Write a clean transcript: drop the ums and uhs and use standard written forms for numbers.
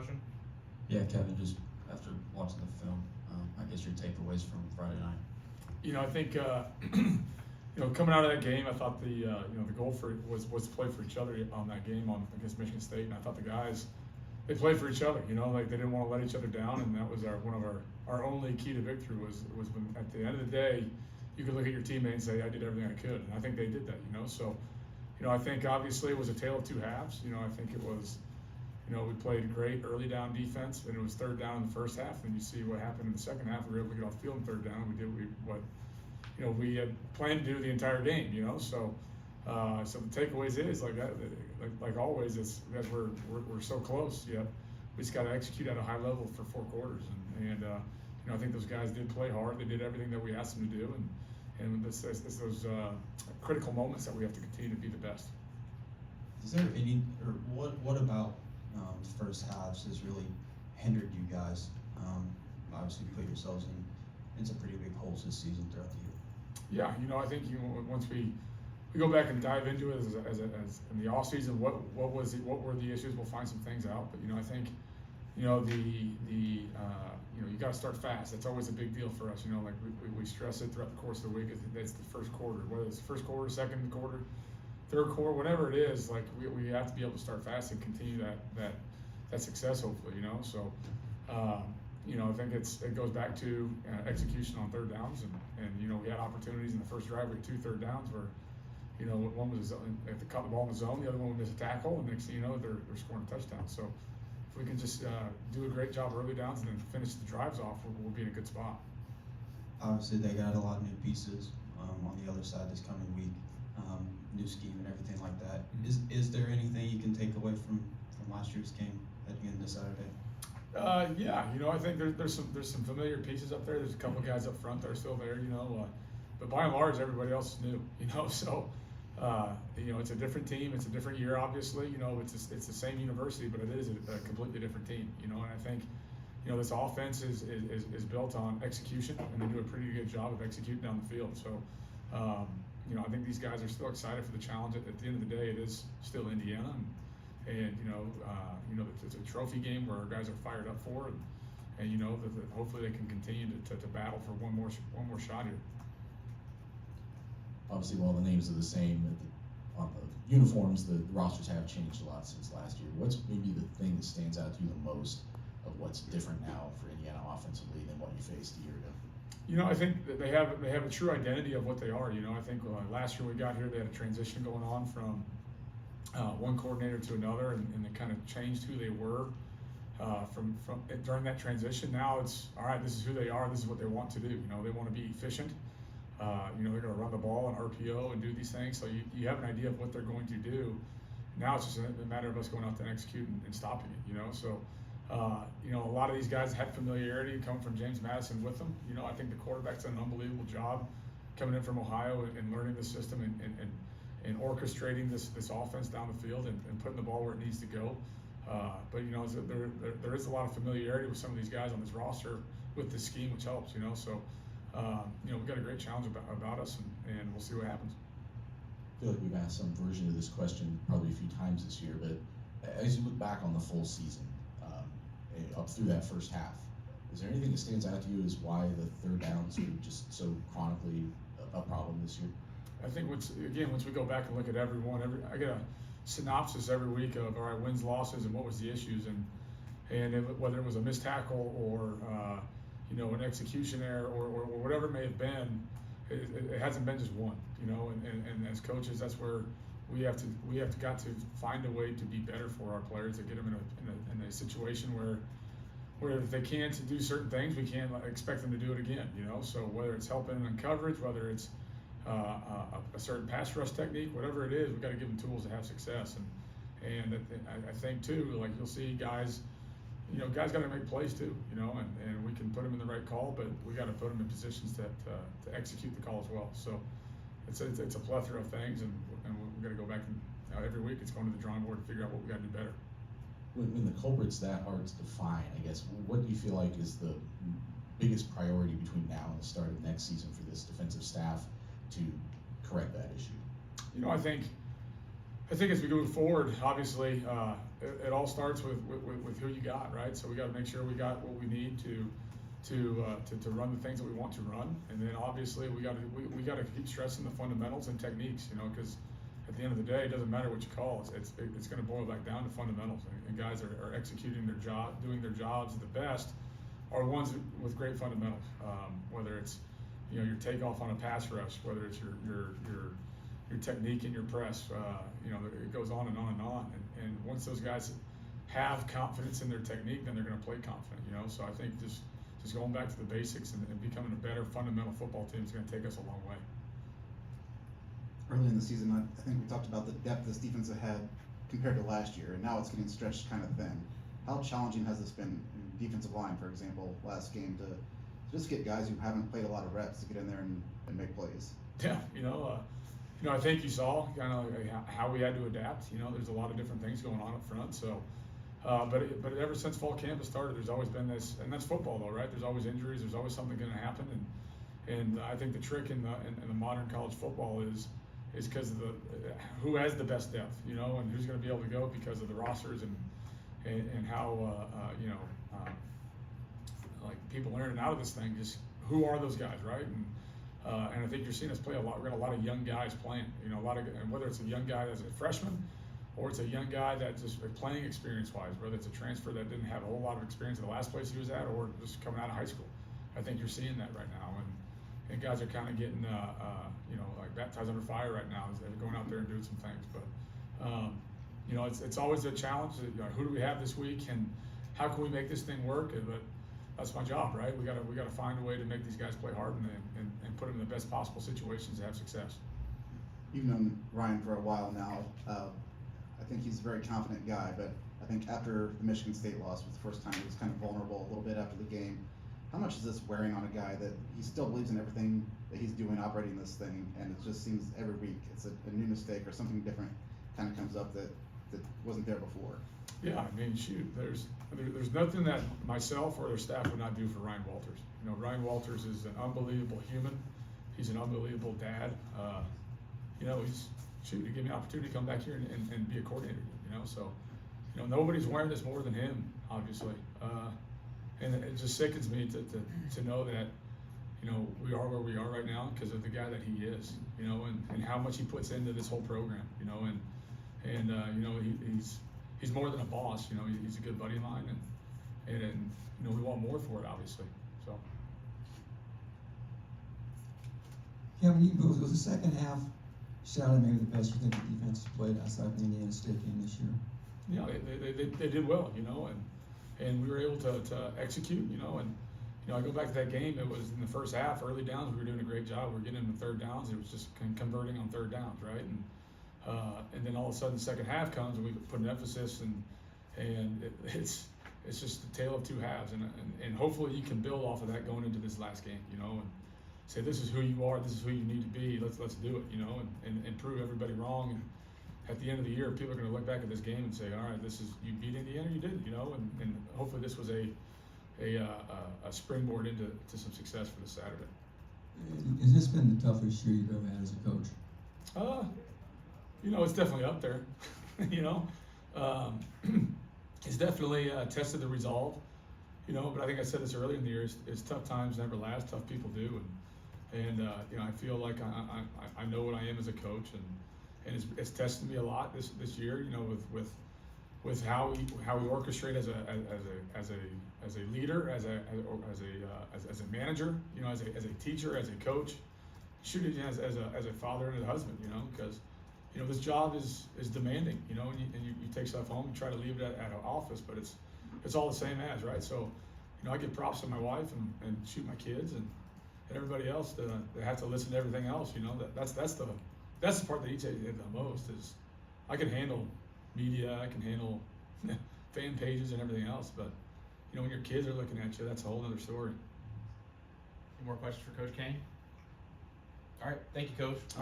question? Yeah, Kevin, just after watching the film, I guess your takeaways from Friday night. I think coming out of that game, I thought the goal was to play for each other on that game against Michigan State, and I thought the guys, they played for each other. Like they didn't want to let each other down, and that was one of our only key to victory was when at the end of the day, you could look at your teammate and say, I did everything I could, and I think they did that. So I think obviously it was a tale of two halves. I think it was. We played great early down defense, and it was third down in the first half. And you see what happened in the second half. We were able to get off the field in third down. We did what we had planned to do the entire game. So the takeaways is like always is that we're so close. Yet we just got to execute at a high level for 4 quarters. And I think those guys did play hard. They did everything that we asked them to do. And it's those critical moments that we have to continue to be the best. Is there any, or what about the first halves has really hindered you guys? Obviously, you put yourselves in some pretty big holes this season throughout the year. Yeah, I think once we go back and dive into it as in the off season, what were the issues? We'll find some things out. But I think you got to start fast. That's always a big deal for us. Like we stress it throughout the course of the week. It's the first quarter, whether it's the first quarter, second quarter, third quarter, whatever it is. Like we have to be able to start fast and continue that success. Hopefully, So I think it goes back to execution on third downs, and we had opportunities in the first drive. We had 2 third downs where one was if they caught the ball in the zone, the other one would miss a tackle, and next thing you know they're scoring a touchdown. So if we can just do a great job early downs and then finish the drives off, we'll be in a good spot. Obviously, they got a lot of new pieces on the other side this coming week, new scheme and everything like that. Mm-hmm. Is there anything you can take away from last year's game heading into Saturday? I think there's some familiar pieces up there. There's a couple guys up front that are still there, but by and large, everybody else is new, So, it's a different team. It's a different year, obviously. It's the same university, but it is a completely different team, And I think, this offense is built on execution, and they do a pretty good job of executing down the field. So, I think these guys are still excited for the challenge. At the end of the day, it is still Indiana, and it's a trophy game where our guys are fired up for, and that hopefully they can continue to battle for one more shot here. Obviously, while the names are the same, on the uniforms, the rosters have changed a lot since last year. What's maybe the thing that stands out to you the most of what's different now for Indiana offensively than what you faced a year ago? I think that they have a true identity of what they are. I think last year we got here, they had a transition going on from one coordinator to another, and they kind of changed who they were from during that transition. Now it's all right. This is who they are. This is what they want to do. They want to be efficient. They're going to run the ball and RPO and do these things. So you have an idea of what they're going to do. Now it's just a matter of us going out there and executing and stopping it. So a lot of these guys had familiarity coming from James Madison with them. I think the quarterback's done an unbelievable job coming in from Ohio and learning the system and orchestrating this offense down the field and putting the ball where it needs to go. But there is a lot of familiarity with some of these guys on this roster with this scheme, which helps. So we've got a great challenge about us, and we'll see what happens. I feel like we've asked some version of this question probably a few times this year, but as you look back on the full season, up through that first half, is there anything that stands out to you as why the third downs are just so chronically a problem this year? I think once we go back and look at everyone, I get a synopsis every week of all right, wins, losses, and what was the issues, and whether it was a missed tackle or an execution error or whatever it may have been, it hasn't been just one, and as coaches, that's where we have to find a way to be better for our players, to get them in a situation where if they can't do certain things, we can't expect them to do it again, So whether it's helping in coverage, whether it's a certain pass rush technique, whatever it is, we've got to give them tools to have success. And I think too, like you'll see guys, guys got to make plays too, and we can put them in the right call, but we got to put them in positions to execute the call as well. So it's a plethora of things, and we've got to go back and every week it's going to the drawing board to figure out what we got to do better. When the culprit's that hard to define, I guess, what do you feel like is the biggest priority between now and the start of next season for this defensive staff to correct that issue? I think as we go forward, obviously, it all starts with who you got, right? So we got to make sure we got what we need to run the things that we want to run, and then obviously we got to keep stressing the fundamentals and techniques, because at the end of the day, it doesn't matter what you call it. It's going to boil back down to fundamentals, and guys are executing their job, doing their jobs the best, are ones with great fundamentals. Whether it's your takeoff on a pass rush, whether it's your technique in your press, it goes on and on and on. And once those guys have confidence in their technique, then they're going to play confident. So I think just going back to the basics and becoming a better fundamental football team is going to take us a long way. Early in the season, I think we talked about the depth this defense had compared to last year, and now it's getting stretched kind of thin. How challenging has this been in defensive line, for example, last game, to just get guys who haven't played a lot of reps to get in there and make plays? Yeah, I think you saw kind of how we had to adapt. There's a lot of different things going on up front. So, but ever since fall camp has started, there's always been this, and that's football though, right? There's always injuries. There's always something going to happen, and I think the trick in the modern college football is because of who has the best depth, and who's going to be able to go because of the rosters and how like people in and out of this thing. Just who are those guys, right? And I think you're seeing us play a lot. We've got a lot of young guys playing, and whether it's a young guy that's a freshman, or it's a young guy that just playing experience-wise, whether it's a transfer that didn't have a whole lot of experience in the last place he was at, or just coming out of high school. I think you're seeing that right now, and guys are kind of getting, like baptized under fire right now as they're going out there and doing some things. But it's always a challenge. Who do we have this week, and how can we make this thing work? But that's my job, right? We gotta find a way to make these guys play hard and put them in the best possible situations to have success. You've known Ryan for a while now. I think he's a very confident guy, but I think after the Michigan State loss was the first time he was kind of vulnerable a little bit after the game. How much is this wearing on a guy that he still believes in everything that he's doing operating this thing, and it just seems every week it's a new mistake or something different kind of comes up that wasn't there before? Yeah, I mean, shoot, there's nothing that myself or their staff would not do for Ryan Walters. Ryan Walters is an unbelievable human. He's an unbelievable dad. He gave me an opportunity to come back here and be a coordinator. So nobody's wearing this more than him, obviously. And it just sickens me to know that we are where we are right now because of the guy that he is. And how much he puts into this whole program. He's more than a boss. He's a good buddy of mine, and we want more for it, obviously. So. Kevin, was the second half Saturday maybe the best you think the defense has played outside the Indiana State game this year? Yeah, they did well, and we were able to execute, and I go back to that game. It was in the first half, early downs. We were doing a great job. We were getting into third downs. It was just converting on third downs, right? And then all of a sudden, the second half comes, and we put an emphasis, and it's just the tale of two halves, and hopefully you can build off of that going into this last game, and say this is who you are, this is who you need to be. Let's do it, and prove everybody wrong. And at the end of the year, people are going to look back at this game and say, all right, this is you beat Indiana, you didn't, and hopefully this was a springboard into some success for this Saturday. Has this been the toughest year you've ever had as a coach? It's definitely up there. It's definitely tested the resolve. But I think I said this earlier in the year. It's tough times never last. Tough people do, and I feel like I know what I am as a coach, and it's tested me a lot this year. With how we orchestrate as a leader, as a manager, as a teacher, as a coach, shoot it as a father and a husband, because this job is demanding, and you take stuff home, you try to leave it at an office, but it's all the same as, right? So, I give props to my wife and shoot my kids and everybody else that have to listen to everything else. That's the part that eats at the most is I can handle media, I can handle fan pages and everything else, but when your kids are looking at you, that's a whole other story. Any more questions for Coach Kane? All right, thank you, Coach.